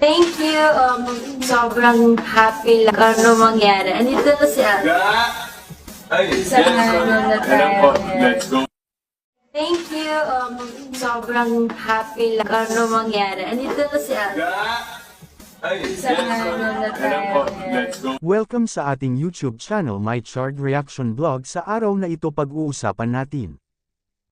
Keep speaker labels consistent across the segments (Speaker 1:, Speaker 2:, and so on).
Speaker 1: Thank you. Sobrang happy lang. Ano mangyari? Andito na si Ate.
Speaker 2: Ay,
Speaker 1: Sa
Speaker 2: yes,
Speaker 1: ano na
Speaker 2: alam ko,
Speaker 1: tayo.
Speaker 2: let's go.
Speaker 1: Thank you. Sobrang happy lang. Ano mangyari? Andito na si Ate.
Speaker 2: Ay,
Speaker 1: Sa
Speaker 2: yes,
Speaker 1: ano na
Speaker 2: alam ko,
Speaker 1: tayo.
Speaker 2: let's go.
Speaker 3: Welcome sa ating YouTube channel My Chart Reaction Vlog. Sa araw na ito pag-uusapan natin.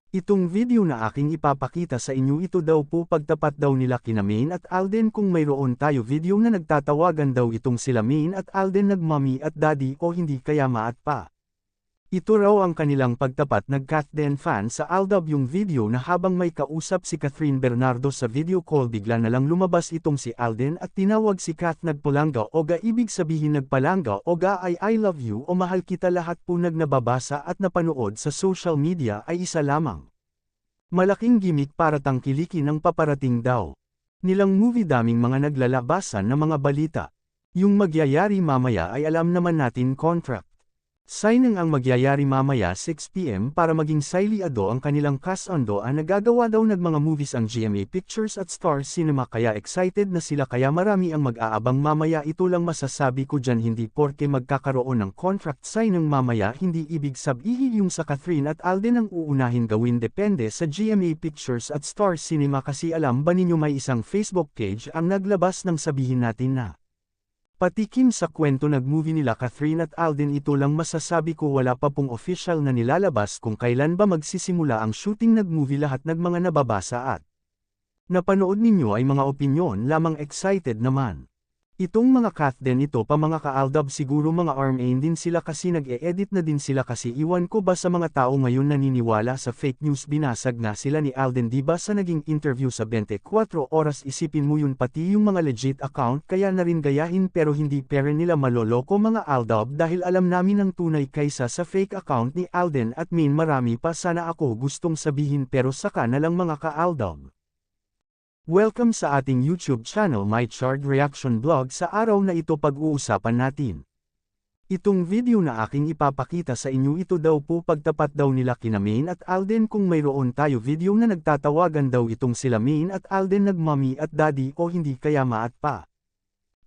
Speaker 3: Itong video na aking ipapakita sa inyo, ito daw po pagtapat daw nila kina Maine at Alden. Kung mayroon tayo video na nagtatawagan daw itong sila Maine at Alden nag-mommy at daddy o hindi kaya ma at pa. Ito raw ang kanilang pagtapat. Nag-Kathden fan sa Aldab yung video na habang may kausap si Catherine Bernardo sa video call, bigla na lang lumabas itong si Alden at tinawag si Kath nagpalangga o ga, ibig sabihin nagpalangga o ga ay I love you o mahal kita. Lahat po nagnababasa at napanood sa social media ay isa lamang. Malaking gimmick para tangkilikin ng paparating daw nilang movie. Daming mga naglalabasan na mga balita. Yung magyayari mamaya ay alam naman natin, contract signing ang magyayari mamaya 6 PM para maging Siley Ado ang kanilang cast. Ang nagagawa daw ng mga movies ang GMA Pictures at Star Cinema, kaya excited na sila, kaya marami ang mag-aabang mamaya. Ito lang masasabi ko dyan, hindi porke magkakaroon ng contract signing mamaya hindi ibig sabihin yung sa Catherine at Alden ang uunahin gawin. Depende sa GMA Pictures at Star Cinema, kasi alam ba ninyo may isang Facebook page ang naglabas ng sabihin natin na patikim sa kwento nag-movie nila Catherine at Alden. Ito lang masasabi ko, wala pa pong official na nilalabas kung kailan ba magsisimula ang shooting nag-movie. Lahat ng mga nababasa at napanood ninyo ay mga opinyon lamang. Excited naman itong mga Kathden. Ito pa mga ka-Aldab, siguro mga armain din sila kasi nag-e-edit na din sila, kasi iwan ko ba sa mga tao ngayon naniniwala sa fake news. Binasag nga sila ni Alden diba sa naging interview sa 24 Oras. Isipin mo yun, pati yung mga legit account kaya na rin gayahin, pero hindi pera nila maloloko mga Aldab, dahil alam namin ang tunay kaysa sa fake account ni Alden at Maine. Marami pa sana ako gustong sabihin pero saka na lang mga ka-Aldab. Welcome sa ating YouTube channel My Chart Reaction Vlog. Sa araw na ito pag-uusapan natin itong video na aking ipapakita sa inyo. Ito daw po pagtapat daw nila kina Maine at Alden. Kung mayroon tayo video na nagtatawagan daw itong sila Maine at Alden nag-mommy at daddy o hindi kaya ma at pa.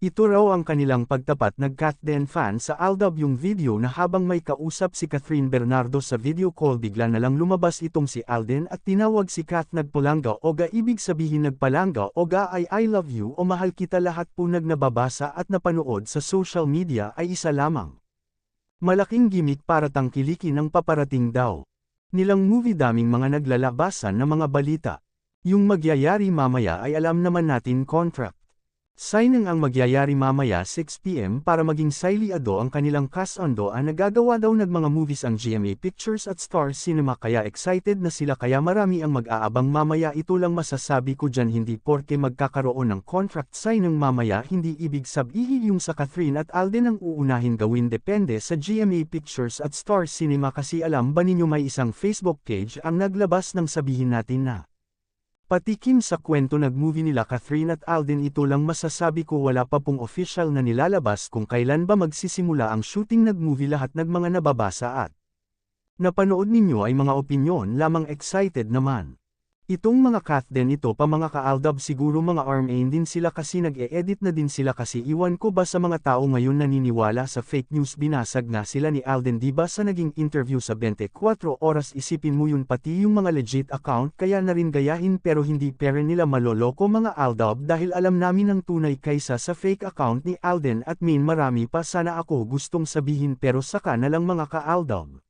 Speaker 3: Ito raw ang kanilang pagtapat. Nag-Kathden fan sa Aldab yung video na habang may kausap si Catherine Bernardo sa video call, bigla na lang lumabas itong si Alden at tinawag si Kath nagpalangga o ga, ibig sabihin nagpalangga o ga ay I love you o mahal kita. Lahat po nagnababasa at napanood sa social media ay isa lamang. Malaking gimmick para tangkilikin ng paparating daw nilang movie. Daming mga naglalabasan na mga balita. Yung magyayari mamaya ay alam naman natin, contract signing ang magyayari mamaya 6 PM para maging Siley Ado ang kanilang cast. Ang nagagawa daw ng mga movies ang GMA Pictures at Star Cinema, kaya excited na sila, kaya marami ang mag-aabang mamaya. Ito lang masasabi ko dyan, hindi porke magkakaroon ng contract signing mamaya hindi ibig sabihin yung sa Catherine at Alden ang uunahin gawin. Depende sa GMA Pictures at Star Cinema, kasi alam ba ninyo may isang Facebook page ang naglabas ng sabihin natin na patikim sa kwento nag-movie nila Catherine at Alden. Ito lang masasabi ko, wala pa pong official na nilalabas kung kailan ba magsisimula ang shooting nag-movie. Lahat ng mga nababasa at napanood ninyo ay mga opinyon lamang. Excited naman itong mga Kathden. Ito pa mga ka-Aldab, siguro mga armain din sila kasi nag-e-edit na din sila, kasi iwan ko ba sa mga tao ngayon naniniwala sa fake news. Binasag nga sila ni Alden diba sa naging interview sa 24 Oras. Isipin mo yun, pati yung mga legit account kaya na rin gayahin, pero hindi pera nila maloloko mga Aldab, dahil alam namin ang tunay kaysa sa fake account ni Alden at Maine. Marami pa sana ako gustong sabihin pero saka na lang mga ka-Aldab.